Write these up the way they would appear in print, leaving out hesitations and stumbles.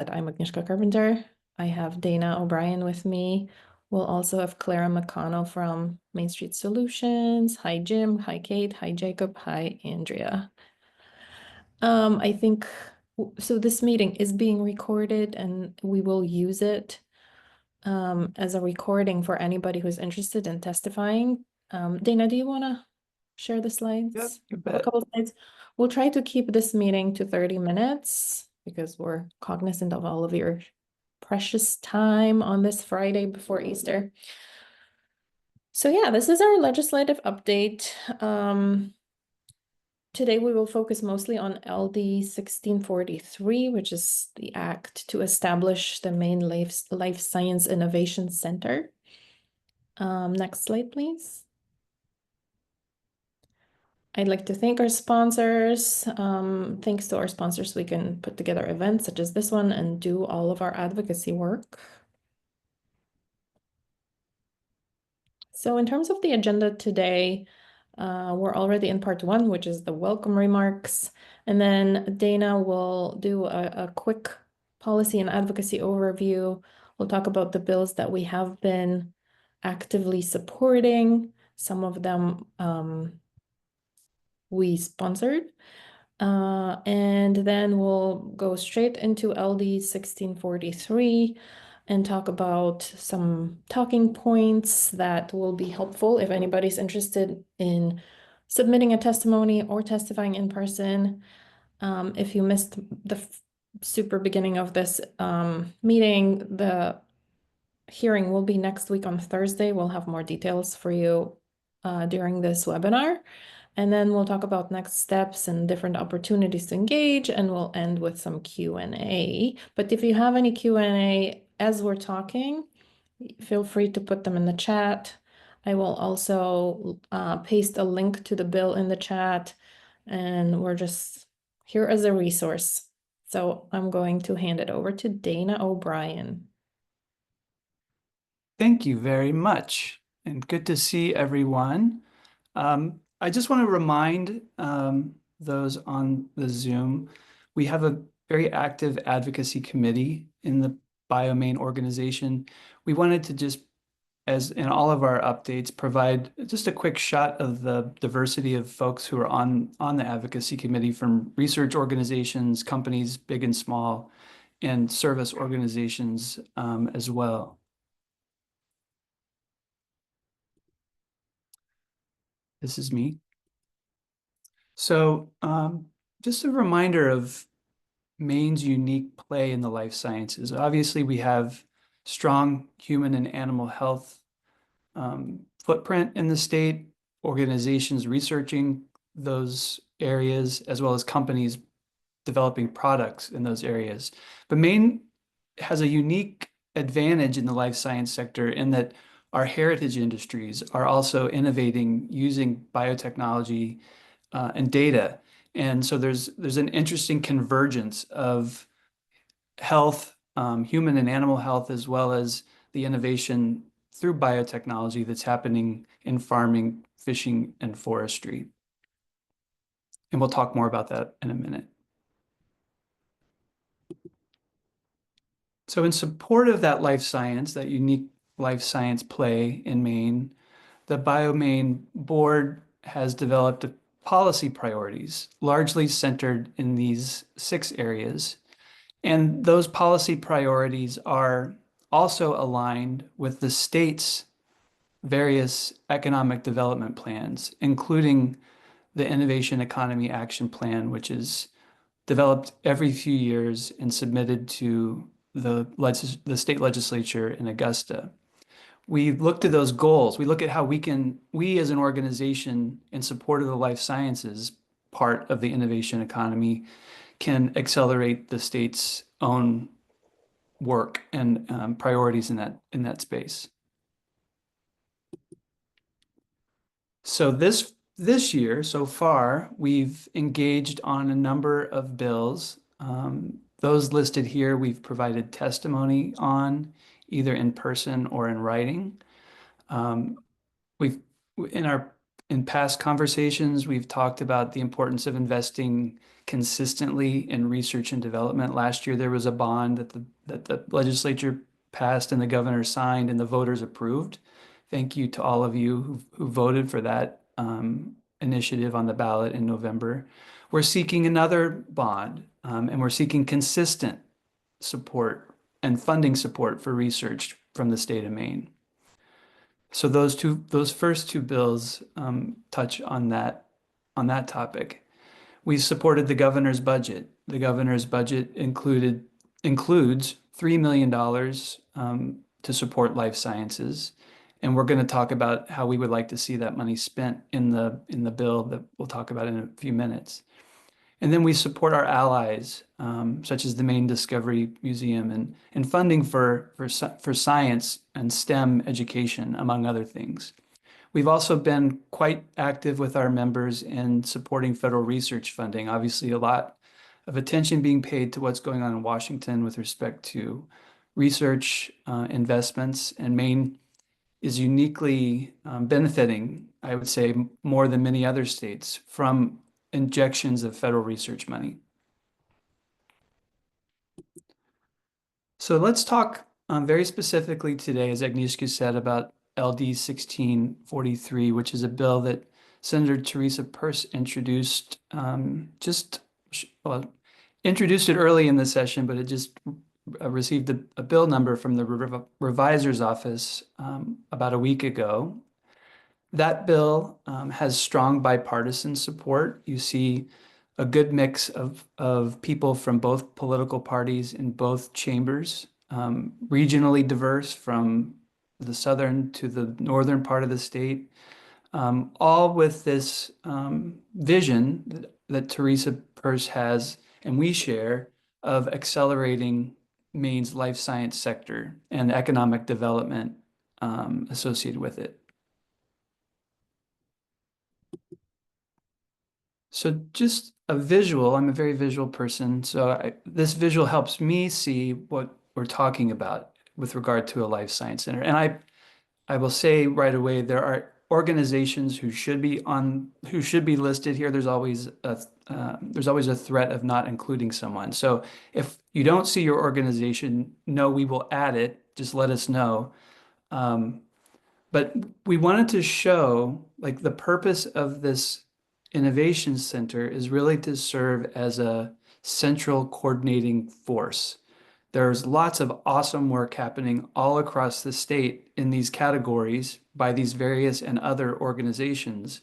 I'm Agnieszka Carpenter. I have Dana O'Brien with me. We'll also have Clara McConnell from Main Street Solutions. Hi, Jim. Hi, Kate. Hi, Jacob. Hi, Andrea. I think so. This meeting is being recorded and we will use it as a recording for anybody who's interested in testifying. Dana, do you want to share the Yep, slides? you A bet. couple of slides. We'll try to keep this meeting to 30 minutes because we're cognizant of all of your precious time on this Friday before Easter. So yeah, this is our legislative update. Today we will focus mostly on LD 1643, which is the act to establish the Maine Life Science Innovation Center. Next slide, please. I'd like to thank our sponsors. Thanks to our sponsors, we can put together events such as this one and do all of our advocacy work. So in terms of the agenda today, we're already in part one, which is the welcome remarks. And then Dana will do a quick policy and advocacy overview. We'll talk about the bills that we have been actively supporting. Some of them we sponsored. And then we'll go straight into LD 1643 and talk about some talking points that will be helpful if anybody's interested in submitting a testimony or testifying in person. If you missed the super beginning of this meeting, the hearing will be next week on Thursday. We'll have more details for you during this webinar. And then we'll talk about next steps and different opportunities to engage, and we'll end with some Q&A. But if you have any Q&A as we're talking, feel free to put them in the chat. I will also paste a link to the bill in the chat, and we're just here as a resource. So I'm going to hand it over to Dana O'Brien. Thank you very much, and good to see everyone. I just want to remind those on the Zoom, we have a very active advocacy committee in the BioME organization. We wanted to just, as in all of our updates, provide just a quick shot of the diversity of folks who are on the advocacy committee, from research organizations, companies, big and small, and service organizations as well. This is me. So just a reminder of Maine's unique play in the life sciences. Obviously, we have strong human and animal health footprint in the state, organizations researching those areas, as well as companies developing products in those areas. But Maine has a unique advantage in the life science sector in that our heritage industries are also innovating using biotechnology and data. And so there's an interesting convergence of health, human and animal health, as well as the innovation through biotechnology that's happening in farming, fishing, and forestry. And we'll talk more about that in a minute. So in support of that life science, that unique life science play in Maine, the BioMaine board has developed policy priorities, largely centered in these 6 areas. And those policy priorities are also aligned with the state's various economic development plans, including the Innovation Economy Action Plan, which is developed every few years and submitted to the state legislature in Augusta. We look to those goals. We look at how we as an organization in support of the life sciences part of the innovation economy can accelerate the state's own work and priorities in that space. So this year, so far, we've engaged on a number of bills. Those listed here, we've provided testimony on, either in person or in writing. We've in our In past conversations, we've talked about the importance of investing consistently in research and development. Last year, there was a bond that the legislature passed and the governor signed and the voters approved. Thank you to all of you who voted for that initiative on the ballot in November. We're seeking another bond, and we're seeking consistent support and funding support for research from the state of Maine. So those first two bills touch on that topic. We supported the governor's budget. The governor's budget includes $3 million to support life sciences, and we're going to talk about how we would like to see that money spent in the bill that we'll talk about in a few minutes. And then we support our allies, such as the Maine Discovery Museum and funding for science and STEM education, among other things. We've also been quite active with our members in supporting federal research funding. Obviously, a lot of attention being paid to what's going on in Washington with respect to research investments, and Maine is uniquely benefiting, I would say, more than many other states from injections of federal research money. So let's talk very specifically today, as Agnieszka said, about LD 1643, which is a bill that Senator Teresa Peirce introduced well, introduced it early in the session, but it just received a bill number from the revisor's office about a week ago. That bill has strong bipartisan support. You see a good mix of people from both political parties in both chambers, regionally diverse from the southern to the northern part of the state, all with this vision that Teresa Peirce has and we share of accelerating Maine's life science sector and economic development associated with it. So just a visual, I'm a very visual person, so this visual helps me see what we're talking about with regard to a life science center. And I will say right away, there are organizations who should be listed here. There's always a threat of not including someone. So if you don't see your organization, no, we will add it. Just let us know. But we wanted to show like the purpose of this innovation center is really to serve as a central coordinating force. There's lots of awesome work happening all across the state in these categories by these various and other organizations.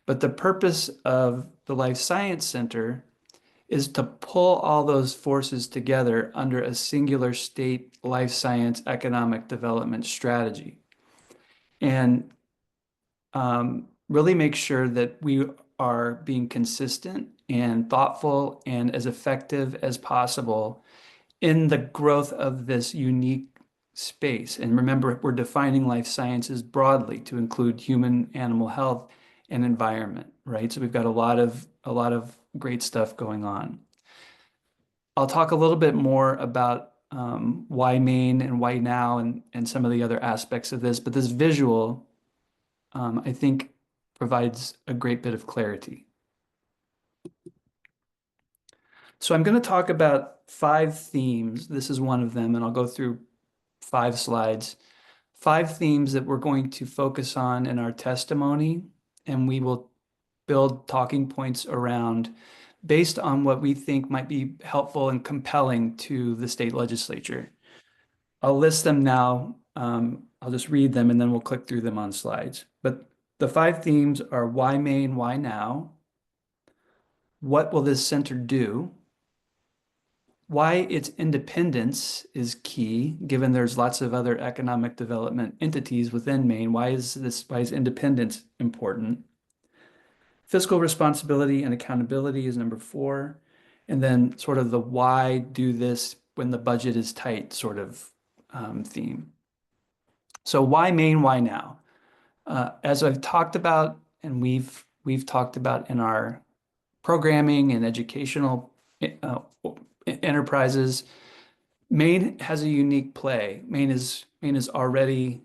But the purpose of the Life Science Center is to pull all those forces together under a singular state life science economic development strategy. And really make sure that we are being consistent and thoughtful and as effective as possible in the growth of this unique space. And remember, we're defining life sciences broadly to include human, animal health, and environment, right? So we've got a lot of great stuff going on. I'll talk a little bit more about why Maine and why now and some of the other aspects of this, but this visual, I think, provides a great bit of clarity. So I'm going to talk about 5 themes. This is one of them, and I'll go through 5 slides. 5 themes that we're going to focus on in our testimony, and we will build talking points around based on what we think might be helpful and compelling to the state legislature. I'll list them now. I'll just read them and then we'll click through them on slides. But the 5 themes are why Maine, why now? What will this center do? Why its independence is key, given there's lots of other economic development entities within Maine. Why is independence important? Fiscal responsibility and accountability is number 4. And then sort of the why do this when the budget is tight sort of theme. So why Maine, why now? As I've talked about, and we've talked about in our programming and educational enterprises, Maine has a unique play. Maine is already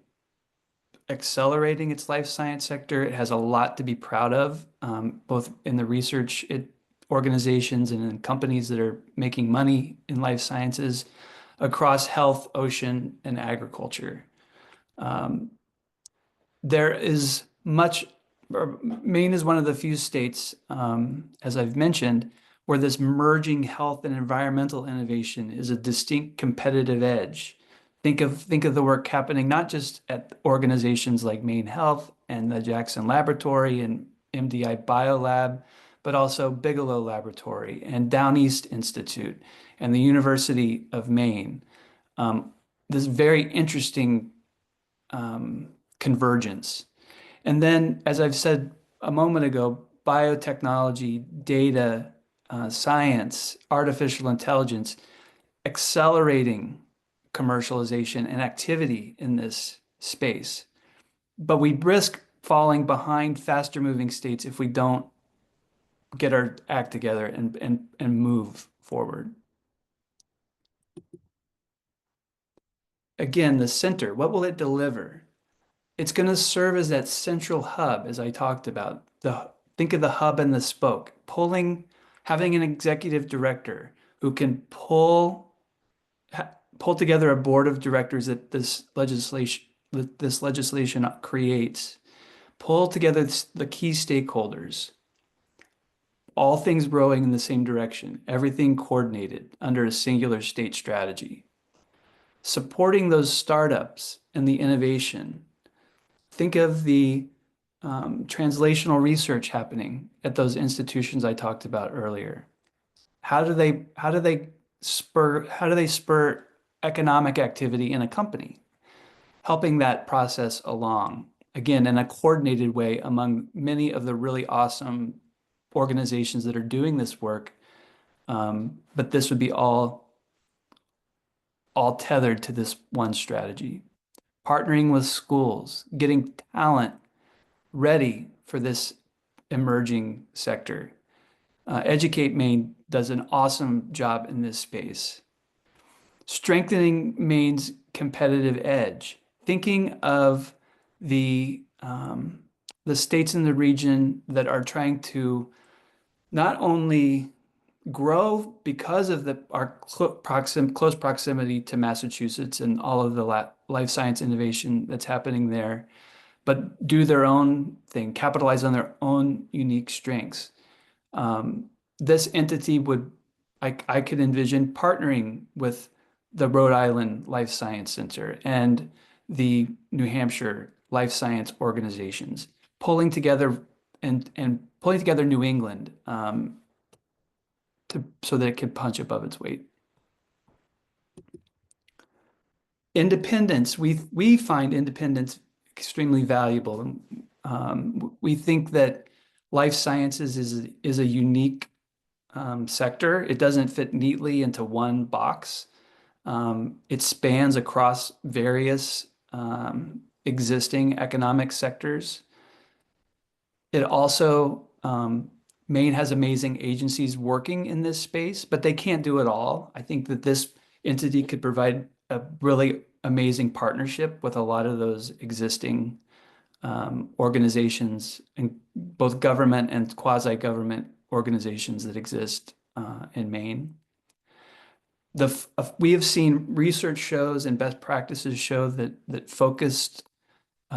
accelerating its life science sector. It has a lot to be proud of, both in the organizations and in companies that are making money in life sciences across health, ocean, and agriculture. Um, there is much, Maine is one of the few states, as I've mentioned, where this merging health and environmental innovation is a distinct competitive edge. Think of the work happening not just at organizations like Maine Health and the Jackson Laboratory and MDI Biolab, but also Bigelow Laboratory and Down East Institute and the University of Maine. This very interesting convergence. And then, as I've said a moment ago, biotechnology, data, science, artificial intelligence, accelerating commercialization and activity in this space. But we risk falling behind faster moving states if we don't get our act together and move forward. Again, the center, what will it deliver? It's going to serve as that central hub, as I talked about. Think of the hub and the spoke, having an executive director who can pull together a board of directors that this legislation creates, pull together the key stakeholders, all things rowing in the same direction, everything coordinated under a singular state strategy, supporting those startups and the innovation. Think of the translational research happening at those institutions I talked about earlier. How do they spur economic activity in a company, helping that process along, again, in a coordinated way among many of the really awesome organizations that are doing this work. But this would be all tethered to this one strategy. Partnering with schools, getting talent ready for this emerging sector. Educate Maine does an awesome job in this space. Strengthening Maine's competitive edge. Thinking of the states in the region that are trying to not only grow because of our close proximity to Massachusetts and all of the life science innovation that's happening there, but do their own thing, capitalize on their own unique strengths. This entity I could envision partnering with the Rhode Island Life Science Center and the New Hampshire Life Science organizations, pulling together and pulling together New England so that it can punch above its weight. Independence, we find independence extremely valuable. We think that life sciences is a unique sector. It doesn't fit neatly into one box. It spans across various existing economic sectors. It also, Maine has amazing agencies working in this space, but they can't do it all. I think that this entity could provide a really amazing partnership with a lot of those existing organizations, and both government and quasi-government organizations that exist in Maine. We have seen research shows and best practices show that focused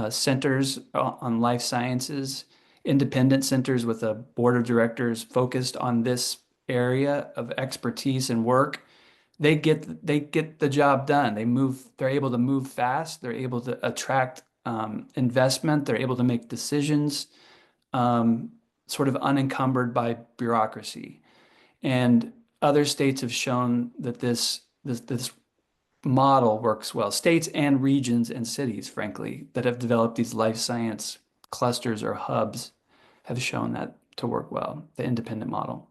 centers on life sciences, independent centers with a board of directors focused on this area of expertise and work, they get the job done. They're able to move fast. They're able to attract investment. They're able to make decisions sort of unencumbered by bureaucracy. And other states have shown that this model works well. States and regions and cities, frankly, that have developed these life science clusters or hubs have shown that to work well, the independent model.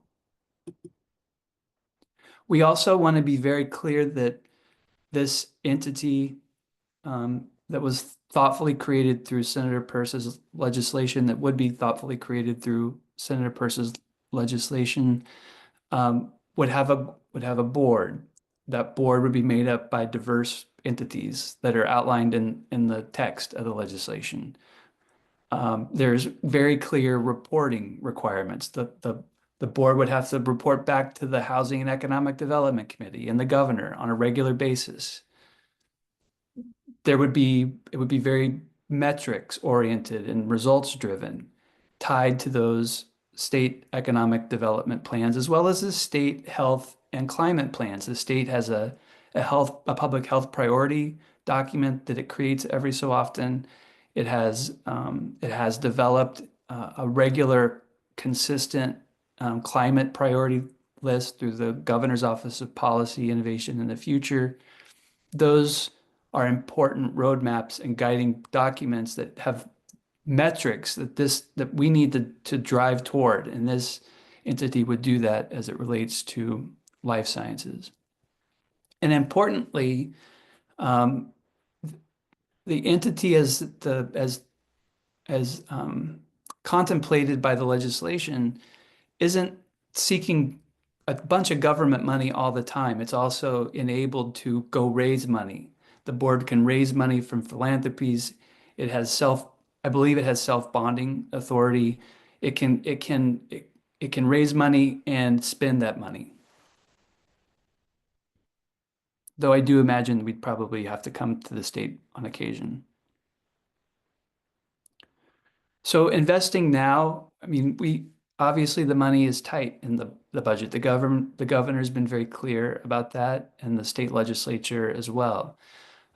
We also want to be very clear that this entity that was thoughtfully created through Senator Peirce's legislation, that would be thoughtfully created through Senator Peirce's legislation, would have a board. that board would be made up by diverse entities that are outlined in the text of the legislation. There's very clear reporting requirements. The board would have to report back to the Housing and Economic Development Committee and the governor on a regular basis. It would be very metrics oriented and results driven, tied to those state economic development plans, as well as the state health and climate plans. The state has a public health priority document that it creates every so often. It has developed a regular, consistent climate priority list through the Governor's Office of Policy, Innovation, and the Future. Those are important roadmaps and guiding documents that have metrics that we need to drive toward, and this entity would do that as it relates to life sciences. And importantly, um, the entity as contemplated by the legislation isn't seeking a bunch of government money all the time. It's also enabled to go raise money. The board can raise money from philanthropies. It has I believe it has self-bonding authority. It can raise money and spend that money. Though I do imagine we'd probably have to come to the state on occasion. So investing now, I mean, we obviously the money is tight in the budget. The governor's been very clear about that, and the state legislature as well.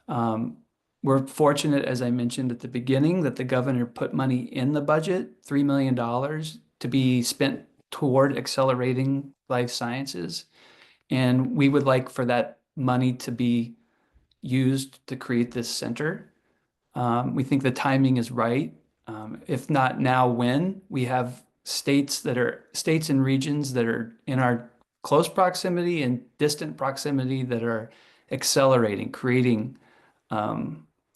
Um, we're fortunate, as I mentioned at the beginning, that the governor put money in the budget, $3 million to be spent toward accelerating life sciences. And we would like for that money to be used to create this center. We think the timing is right. If not now, when? We have states and regions that are in our close proximity and distant proximity that are accelerating, creating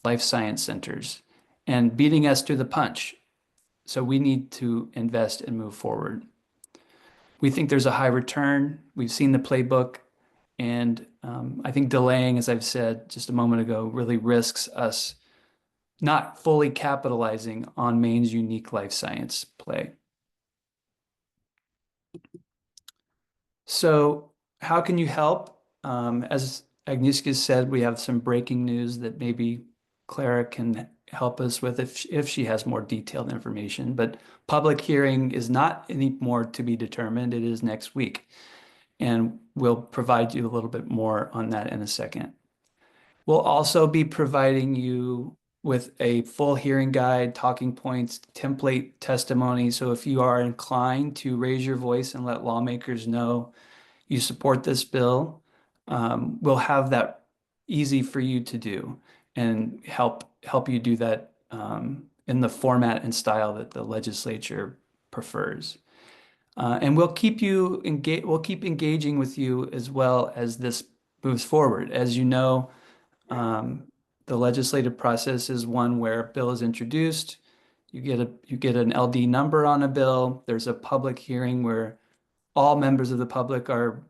life science centers and beating us to the punch. So we need to invest and move forward. We think there's a high return. We've seen the playbook, and I think delaying, as I've said just a moment ago, really risks us not fully capitalizing on Maine's unique life science play. So how can you help? As Agnieszka said, we have some breaking news that maybe Clara can help us with if she has more detailed information. But public hearing is not any more to be determined. It is next week. And we'll provide you a little bit more on that in a second. We'll also be providing you with a full hearing guide, talking points, template testimony. So if you are inclined to raise your voice and let lawmakers know you support this bill, we'll have that easy for you to do and help you do that in the format and style that the legislature prefers. And we'll keep engaging with you as well as this moves forward. As you know, the legislative process is one where a bill is introduced, you get an LD number on a bill. There's a public hearing where all members of the public are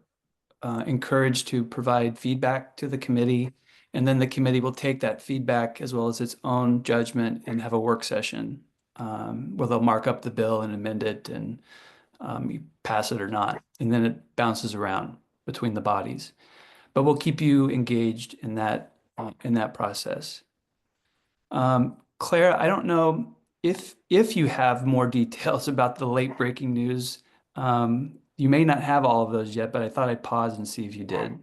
encouraged to provide feedback to the committee, and then the committee will take that feedback as well as its own judgment and have a work session where they'll mark up the bill and amend it and you pass it or not, and then it bounces around between the bodies. But we'll keep you engaged in that process. Claire, I don't know if you have more details about the late breaking news. You may not have all of those yet, but I thought I'd pause and see if you did.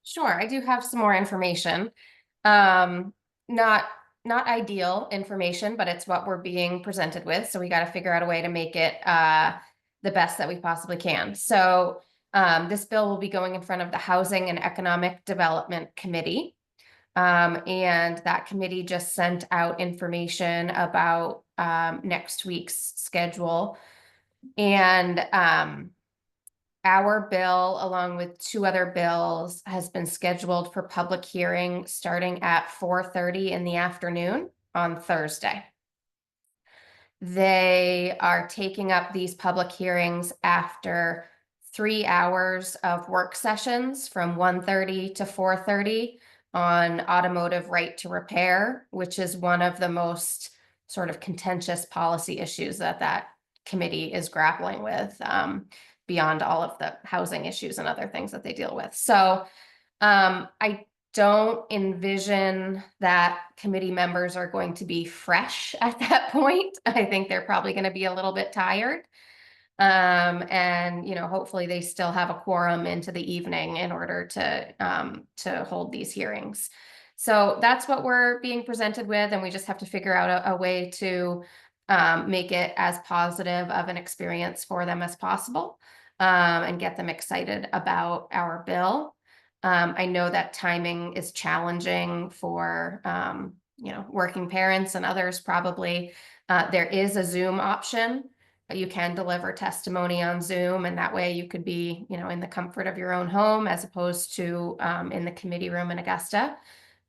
Sure, I do have some more information. Um, not not ideal information, but it's what we're being presented with. So we got to figure out a way to make it the best that we possibly can. So this bill will be going in front of the Housing and Economic Development Committee. And that committee just sent out information about next week's schedule. And our bill, along with two other bills, has been scheduled for public hearing starting at 4:30 in the afternoon on Thursday. They are taking up these public hearings after 3 hours of work sessions from 1:30 to 4:30 on automotive right to repair, which is one of the most sort of contentious policy issues that committee is grappling with, beyond all of the housing issues and other things that they deal with. So I don't envision that committee members are going to be fresh at that point. I think they're probably going to be a little bit tired. And hopefully they still have a quorum into the evening in order to hold these hearings. So that's what we're being presented with, and we just have to figure out a way to make it as positive of an experience for them as possible, and get them excited about our bill. I know that timing is challenging for working parents and others probably. There is a Zoom option. You can deliver testimony on Zoom, and that way you could be, in the comfort of your own home as opposed to in the committee room in Augusta.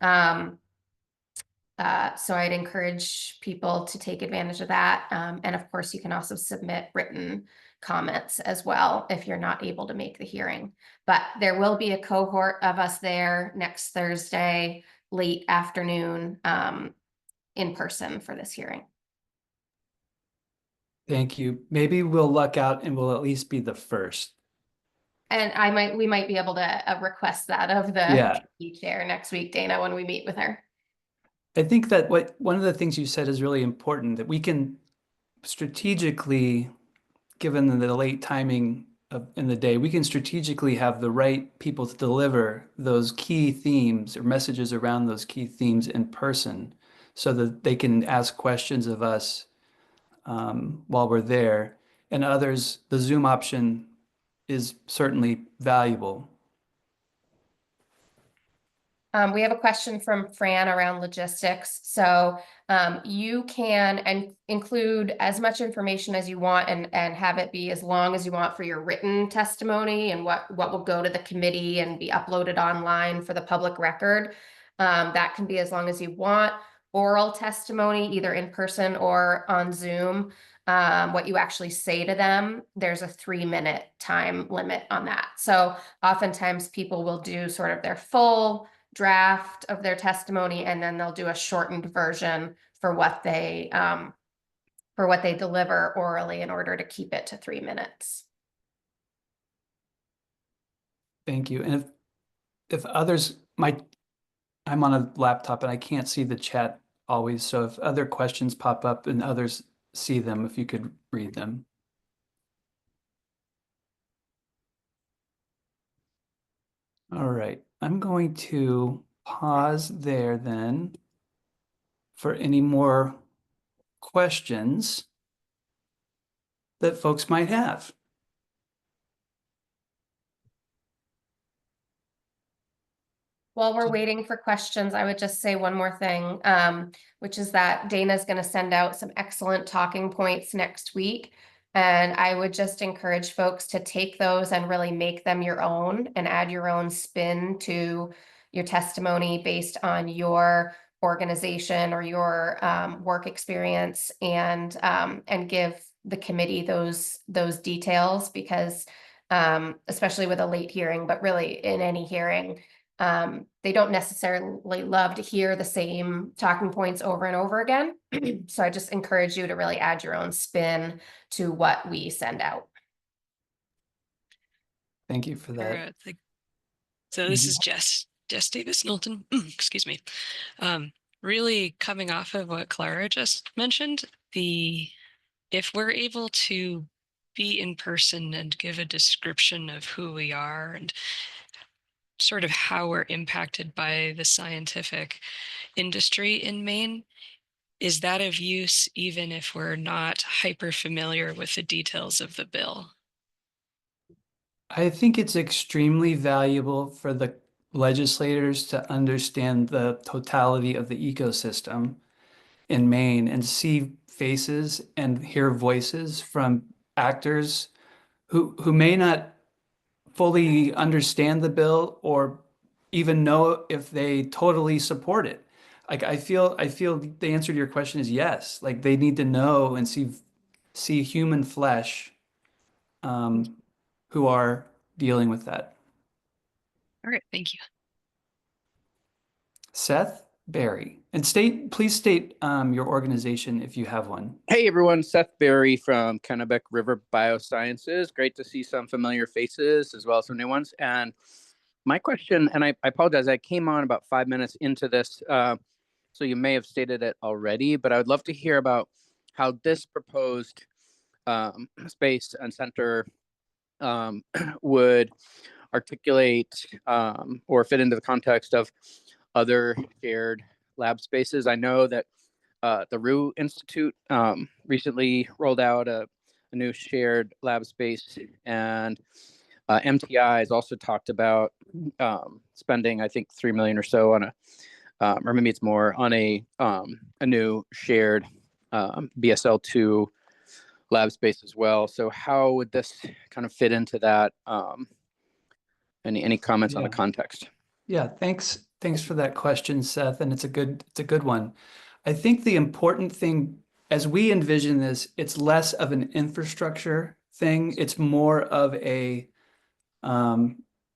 So I'd encourage people to take advantage of that. And of course, you can also submit written comments as well if you're not able to make the hearing. But there will be a cohort of us there next Thursday, late afternoon, in person for this hearing. Thank you. Maybe we'll luck out and we'll at least be the first. And we might be able to request that of the Yeah. committee chair next week, Dana, when we meet with her. I think that one of the things you said is really important, that we can strategically, given the late timing in the day, we can strategically have the right people to deliver those key themes or messages around those key themes in person so that they can ask questions of us while we're there. And others, the Zoom option is certainly valuable. We have a question from Fran around logistics. So you can include as much information as you want and have it be as long as you want for your written testimony and what will go to the committee and be uploaded online for the public record. That can be as long as you want. Oral testimony, either in person or on Zoom, what you actually say to them, there's a 3-minute time limit on that. So oftentimes people will do sort of their full draft of their testimony, and then they'll do a shortened version for what they deliver orally in order to keep it to 3 minutes. Thank you. And if others I'm on a laptop and I can't see the chat always, so if other questions pop up and others see them, if you could read them. All right, I'm going to pause there then for any more questions that folks might have. While we're waiting for questions, I would just say one more thing, which is that Dana's going to send out some excellent talking points next week. And I would just encourage folks to take those and really make them your own and add your own spin to your testimony based on your organization or your work experience, and give the committee those details, because especially with a late hearing, but really in any hearing, they don't necessarily love to hear the same talking points over and over again. So I just encourage you to really add your own spin to what we send out. Thank you for that. So this is Jess Davis Knowlton. Excuse me. Really coming off of what Clara just mentioned, if we're able to be in person and give a description of who we are and sort of how we're impacted by the scientific industry in Maine, is that of use even if we're not hyper familiar with the details of the bill? I think it's extremely valuable for the legislators to understand the totality of the ecosystem in Maine and see faces and hear voices from actors who may not fully understand the bill or even know if they totally support it. Like I feel the answer to your question is yes. Like they need to know and see human flesh who are dealing with that. All right, thank you. Seth Berry. And please state your organization if you have one. Hey everyone, Seth Berry from Kennebec River Biosciences. Great to see some familiar faces as well as some new ones. And my question, and I apologize, I came on about 5 minutes into this, so you may have stated it already, but I would love to hear about how this proposed space and center would articulate or fit into the context of other shared lab spaces. I know that the Rue Institute recently rolled out a new shared lab space, and MTI has also talked about spending, I think, $3 million or so on or maybe it's more, on a new shared BSL-2 lab space as well. So how would this kind of fit into that? Any comments on the context? Yeah, thanks for that question, Seth, and it's a good one. I think the important thing as we envision this, it's less of an infrastructure thing. It's more of a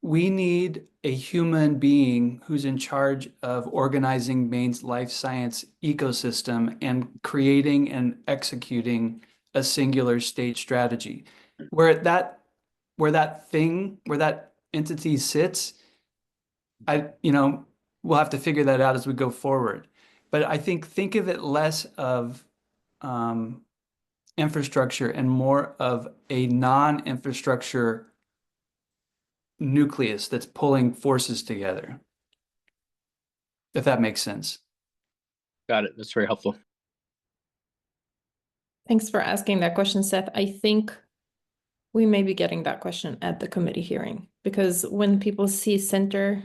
we need a human being who's in charge of organizing Maine's life science ecosystem and creating and executing a singular state strategy. Where that entity sits, we'll have to figure that out as we go forward. But I think of it less of infrastructure and more of a non-infrastructure nucleus that's pulling forces together, if that makes sense. Got it. That's very helpful. Thanks for asking that question, Seth. I think we may be getting that question at the committee hearing, because when people see center,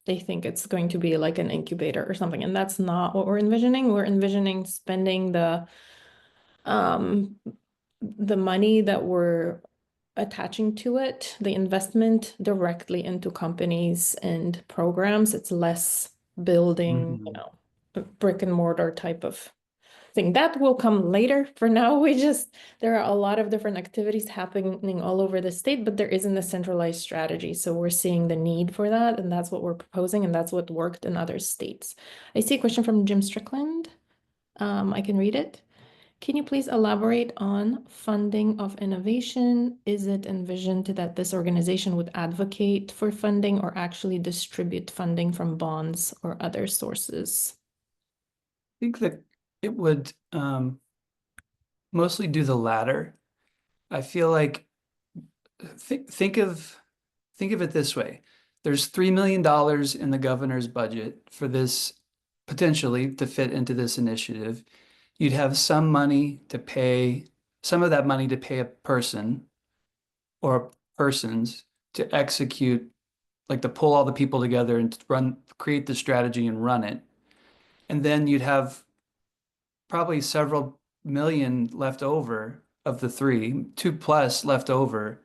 they think it's going to be like an incubator or something, and that's not what we're envisioning. We're envisioning spending the money that we're attaching to it, the investment, directly into companies and programs. It's less building, a brick and mortar type of thing. That will come later. For now, there are a lot of different activities happening all over the state, but there isn't a centralized strategy. So we're seeing the need for that, and that's what we're proposing, and that's what worked in other states. I see a question from Jim Strickland. I can read it. Can you please elaborate on funding of innovation? Is it envisioned that this organization would advocate for funding or actually distribute funding from bonds or other sources? I think that it would mostly do the latter. I feel like think of it this way. There's $3 million in the governor's budget for this, potentially to fit into this initiative. You'd have some of that money to pay a person or persons to execute, like to pull all the people together and create the strategy and run it. And then you'd have probably several million left over of the 2+ left over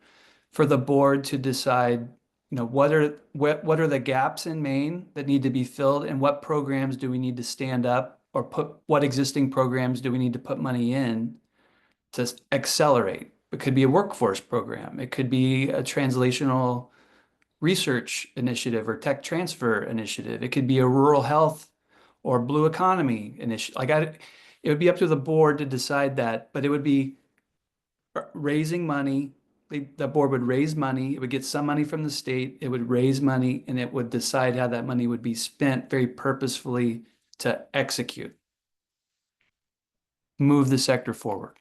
for the board to decide, what are the gaps in Maine that need to be filled, and what programs do we need to stand up, or what existing programs do we need to put money in to accelerate? It could be a workforce program. It could be a translational research initiative or tech transfer initiative. It could be a rural health or blue economy initiative. It would be up to the board to decide that, but it would be raising money. The board would raise money. It would get some money from the state. It would raise money, and it would decide how that money would be spent very purposefully to move the sector forward.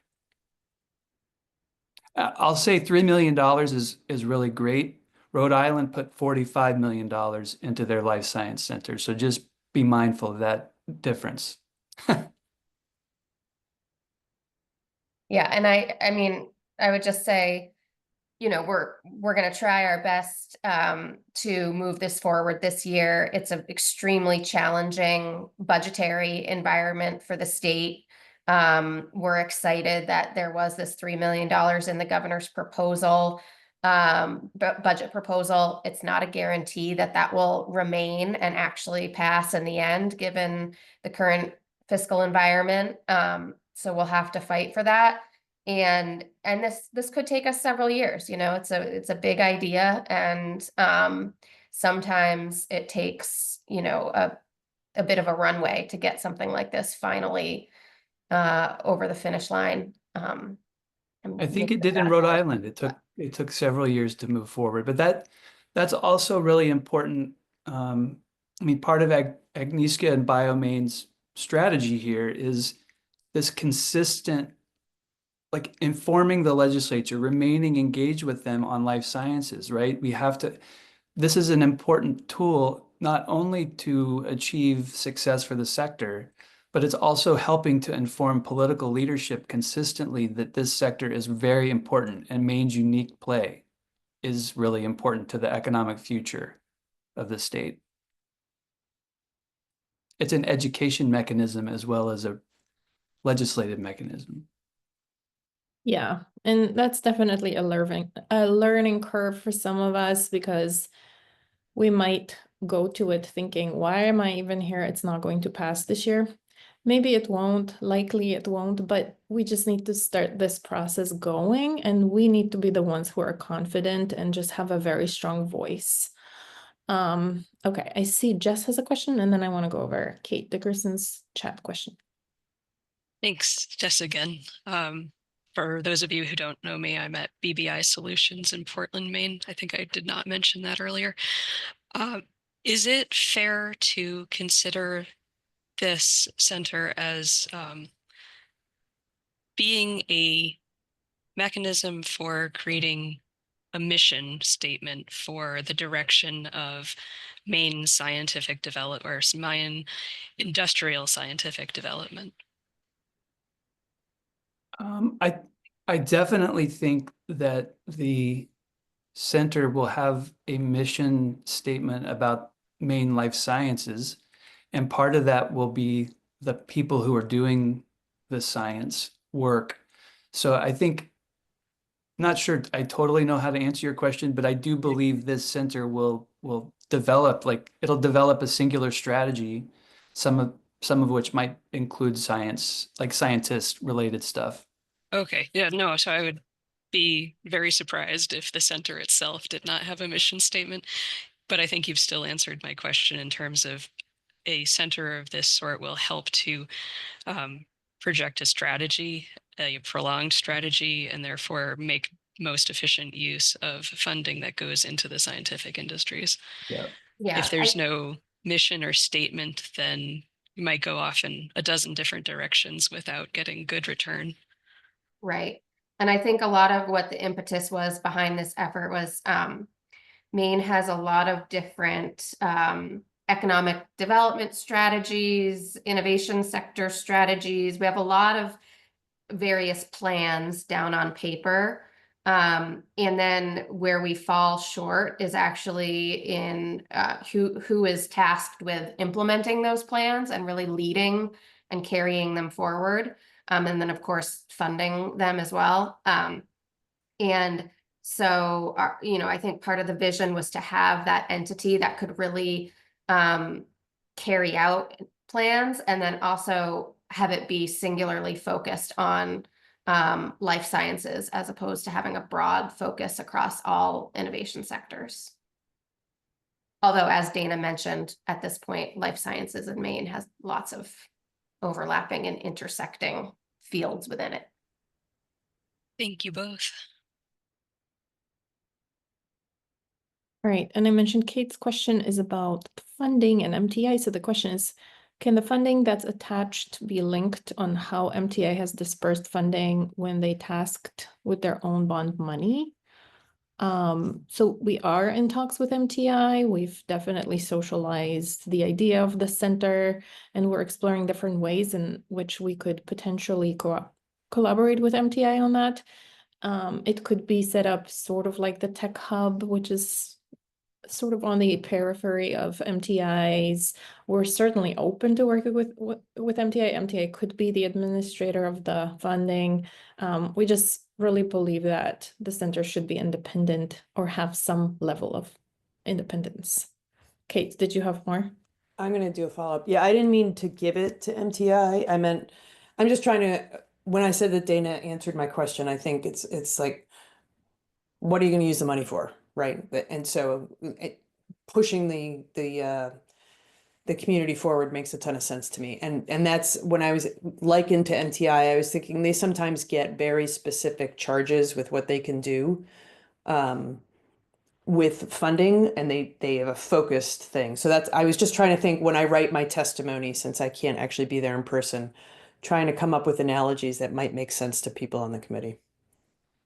I'll say $3 million is really great. Rhode Island put $45 million into their life science center. So just be mindful of that difference. Yeah, and I mean, I would just say, we're going to try our best to move this forward this year. It's an extremely challenging budgetary environment for the state. We're excited that there was this $3 million in the governor's proposal, budget proposal. It's not a guarantee that will remain and actually pass in the end, given the current fiscal environment. So we'll have to fight for that. And this could take us several years. It's a big idea, and sometimes it takes a bit of a runway to get something like this finally over the finish line. I think it did in Rhode Island. It took several years to move forward, but that's also really important. I mean, part of Agnieszka and BioMain's strategy here is this consistent, like informing the legislature, remaining engaged with them on life sciences, right? This is an important tool, not only to achieve success for the sector, but it's also helping to inform political leadership consistently that this sector is very important and Maine's unique play is really important to the economic future of the state. It's an education mechanism as well as a legislative mechanism. Yeah, and that's definitely a learning curve for some of us, because we might go to it thinking, why am I even here? It's not going to pass this year. Maybe it won't, likely it won't, but we just need to start this process going, and we need to be the ones who are confident and just have a very strong voice. Okay, I see Jess has a question, and then I want to go over Kate Dickerson's chat question. Thanks, Jess again. For those of you who don't know me, I'm at BBI Solutions in Portland, Maine. I think I did not mention that earlier. Is it fair to consider this center as being a mechanism for creating a mission statement for the direction of Maine scientific development, or Maine industrial scientific development? I definitely think that the center will have a mission statement about Maine life sciences, and part of that will be the people who are doing the science work. So I think, not sure I totally know how to answer your question, but I do believe this center will develop, like it'll develop a singular strategy, some of which might include science, like scientist related stuff. Okay, yeah, no, so I would be very surprised if the center itself did not have a mission statement, but I think you've still answered my question in terms of a center of this sort will help to project a strategy, a prolonged strategy, and therefore make most efficient use of funding that goes into the scientific industries. Yeah. If there's no mission or statement, then you might go off in a dozen different directions without getting good return. Right. And I think a lot of what the impetus was behind this effort was Maine has a lot of different economic development strategies, innovation sector strategies. We have a lot of various plans down on paper. And then where we fall short is actually in who is tasked with implementing those plans and really leading and carrying them forward. And then, of course, funding them as well. And so, I think part of the vision was to have that entity that could really carry out plans, and then also have it be singularly focused on life sciences, as opposed to having a broad focus across all innovation sectors. Although, as Dana mentioned, at this point, life sciences in Maine has lots of overlapping and intersecting fields within it. Thank you both. All right, and I mentioned Kate's question is about funding and MTI. So the question is, can the funding that's attached be linked on how MTI has dispersed funding when they tasked with their own bond money? So we are in talks with MTI. We've definitely socialized the idea of the center, and we're exploring different ways in which we could potentially collaborate with MTI on that. It could be set up sort of like the tech hub, which is sort of on the periphery of MTI's. We're certainly open to working with MTI. MTI could be the administrator of the funding. We just really believe that the center should be independent or have some level of independence. Kate, did you have more? I'm going to do a follow-up. Yeah, I didn't mean to give it to MTI. I meant, I'm just trying to when I said that Dana answered my question, I think it's like, what are you going to use the money for, right? And so pushing the community forward makes a ton of sense to me. And that's when I was likened to MTI, I was thinking they sometimes get very specific charges with what they can do with funding, and they have a focused thing. So that's, I was just trying to think when I write my testimony, since I can't actually be there in person, trying to come up with analogies that might make sense to people on the committee.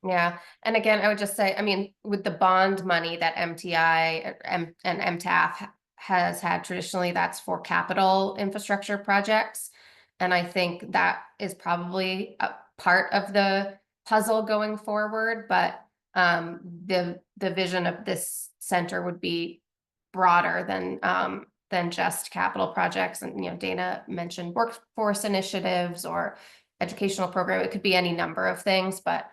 Yeah, and again, I would just say, I mean, with the bond money that MTI and MTAF has had traditionally, that's for capital infrastructure projects. And I think that is probably a part of the puzzle going forward, but the vision of this center would be broader than just capital projects. And, you know, Dana mentioned workforce initiatives or educational program. It could be any number of things, but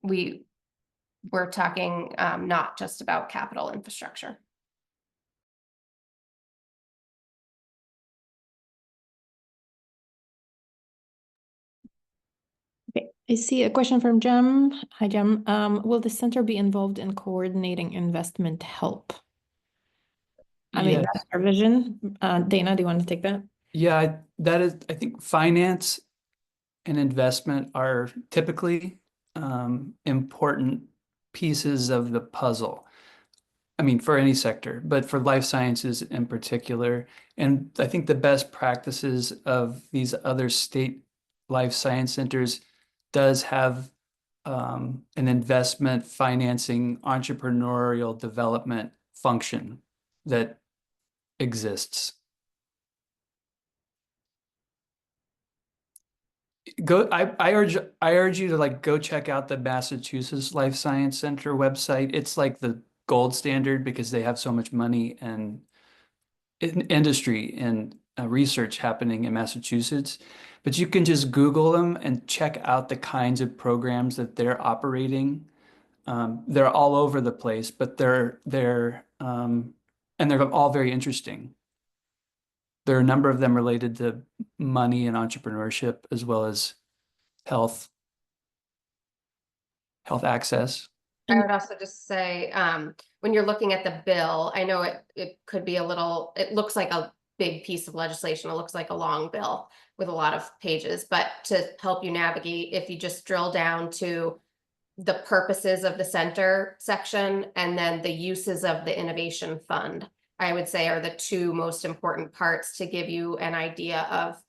we're talking not just about capital infrastructure. Okay, I see a question from Jem. Hi, Jem. Will the center be involved in coordinating investment help? I mean, Yes. that's our vision. Dana, do you want to take that? Yeah, that is, I think finance and investment are typically important pieces of the puzzle. I mean, for any sector, but for life sciences in particular. And I think the best practices of these other state life science centers does have an investment financing entrepreneurial development function that exists. I urge you to like go check out the Massachusetts Life Science Center website. It's like the gold standard because they have so much money and industry and research happening in Massachusetts. But you can just Google them and check out the kinds of programs that they're operating. They're all over the place, but they're all very interesting. There are a number of them related to money and entrepreneurship as well as health access. I would also just say, when you're looking at the bill, I know it could be a little, it looks like a big piece of legislation. It looks like a long bill with a lot of pages, but to help you navigate, if you just drill down to the purposes of the center section and then the uses of the innovation fund, I would say are the two most important parts to give you an idea of,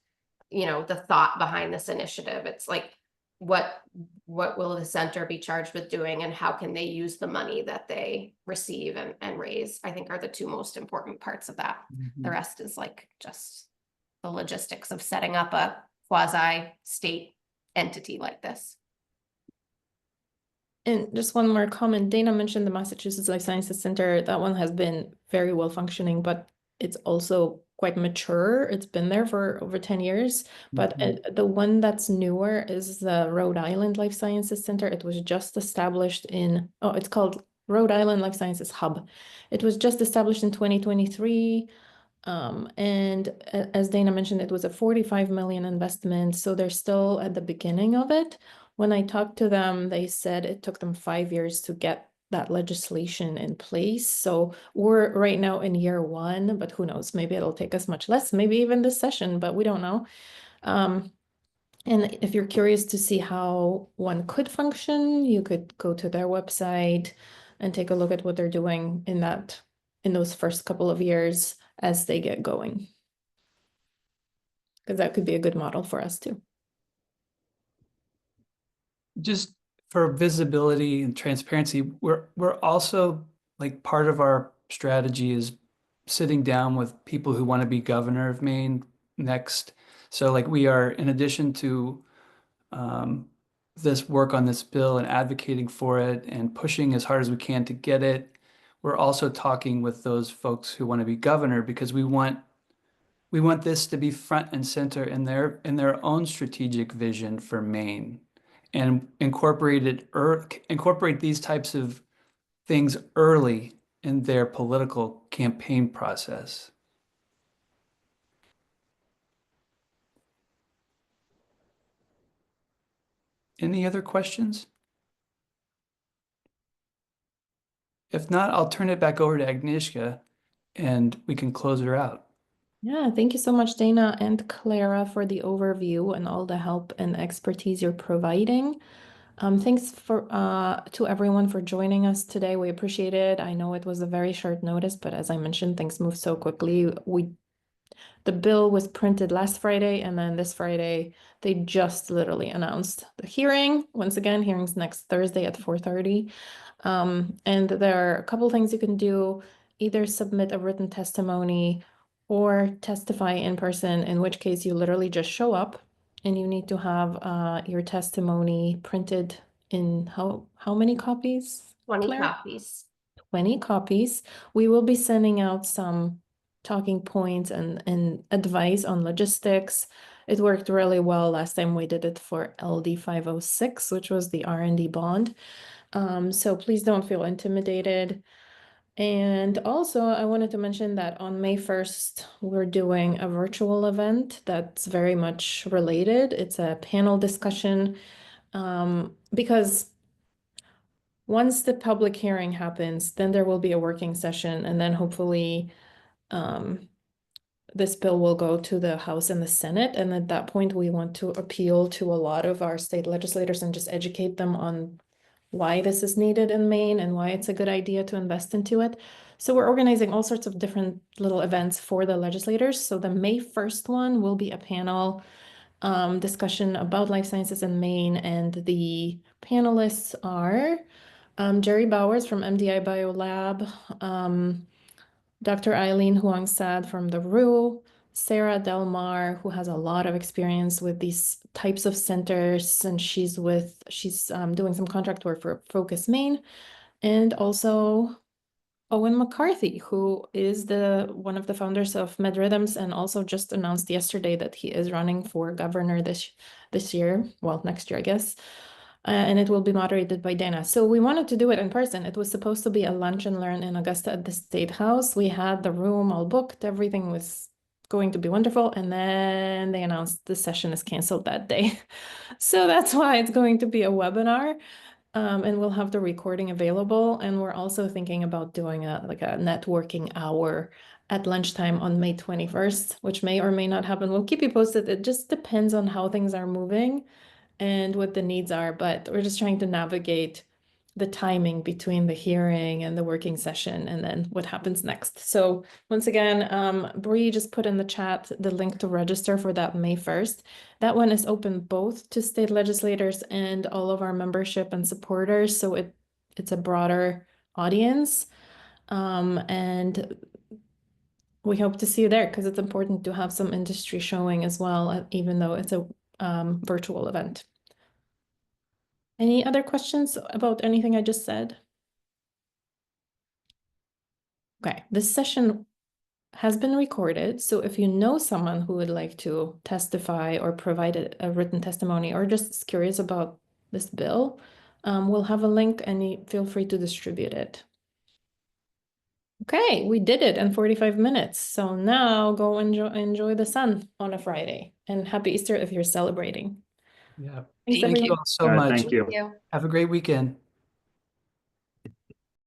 you know, the thought behind this initiative. It's like, what will the center be charged with doing and how can they use the money that they receive and raise, I think are the two most important parts of that. The rest is like just the logistics of setting up a quasi state entity like this. And just one more comment. Dana mentioned the Massachusetts Life Sciences Center. That one has been very well functioning, but it's also quite mature. It's been there for over 10 years. But the one that's newer is the Rhode Island Life Sciences Center. It was just established in, it's called Rhode Island Life Sciences Hub. It was just established in 2023. And as Dana mentioned, it was a 45 million investment. So they're still at the beginning of it. When I talked to them, they said it took them 5 years to get that legislation in place. So we're right now in year 1, but who knows, maybe it'll take us much less, maybe even this session, but we don't know. And if you're curious to see how one could function, you could go to their website and take a look at what they're doing in those first couple of years as they get going. Because that could be a good model for us too. Just for visibility and transparency, we're also like part of our strategy is sitting down with people who want to be governor of Maine next. So like we are, in addition to this work on this bill and advocating for it and pushing as hard as we can to get it, we're also talking with those folks who want to be governor because we want this to be front and center in their own strategic vision for Maine and incorporate these types of things early in their political campaign process. Any other questions? If not, I'll turn it back over to Agnieszka and we can close her out. Yeah, thank you so much, Dana and Clara, for the overview and all the help and expertise you're providing. Thanks to everyone for joining us today. We appreciate it. I know it was a very short notice, but as I mentioned, things move so quickly. The bill was printed last Friday, and then this Friday they just literally announced the hearing. Once again, hearing's next Thursday at 4:30. And there are a couple things you can do. Either submit a written testimony or testify in person, in which case you literally just show up and you need to have your testimony printed in how many copies? 20 Claire? copies. 20 copies. We will be sending out some talking points and advice on logistics. It worked really well last time we did it for LD 506, which was the R&D bond. So please don't feel intimidated. And also, I wanted to mention that on May 1st, we're doing a virtual event that's very much related. It's a panel discussion because once the public hearing happens, then there will be a working session, and then hopefully this bill will go to the House and the Senate. And at that point, we want to appeal to a lot of our state legislators and just educate them on why this is needed in Maine and why it's a good idea to invest into it. So we're organizing all sorts of different little events for the legislators. So the May 1st one will be a panel discussion about life sciences in Maine, and the panelists are Jerry Bowers from MDI Biolab, Dr. Eileen Huang-Sad from the RU, Sarah Delmar, who has a lot of experience with these types of centers, and she's doing some contract work for Focus Maine, and also Owen McCarthy, who is one of the founders of MedRhythms and also just announced yesterday that he is running for governor this year, well, next year, I guess. And it will be moderated by Dana. So we wanted to do it in person. It was supposed to be a lunch and learn in Augusta at the State House. We had the room all booked. Everything was going to be wonderful. And then they announced the session is canceled that day. So that's why it's going to be a webinar. And we'll have the recording available. And we're also thinking about doing a networking hour at lunchtime on May 21st, which may or may not happen. We'll keep you posted. It just depends on how things are moving and what the needs are, but we're just trying to navigate the timing between the hearing and the working session and then what happens next. So once again, Bree just put in the chat the link to register for that May 1st. That one is open both to state legislators and all of our membership and supporters. So it's a broader audience. And we hope to see you there because it's important to have some industry showing as well, even though it's a virtual event. Any other questions about anything I just said? Okay, this session has been recorded. So if you know someone who would like to testify or provide a written testimony or just is curious about this bill, we'll have a link and feel free to distribute it. Okay, we did it in 45 minutes. So now go enjoy the sun on a Friday, and happy Easter if you're celebrating. Yeah. Thanks, Thank you everyone. all so much. Thank you. Thank you. Have a great weekend.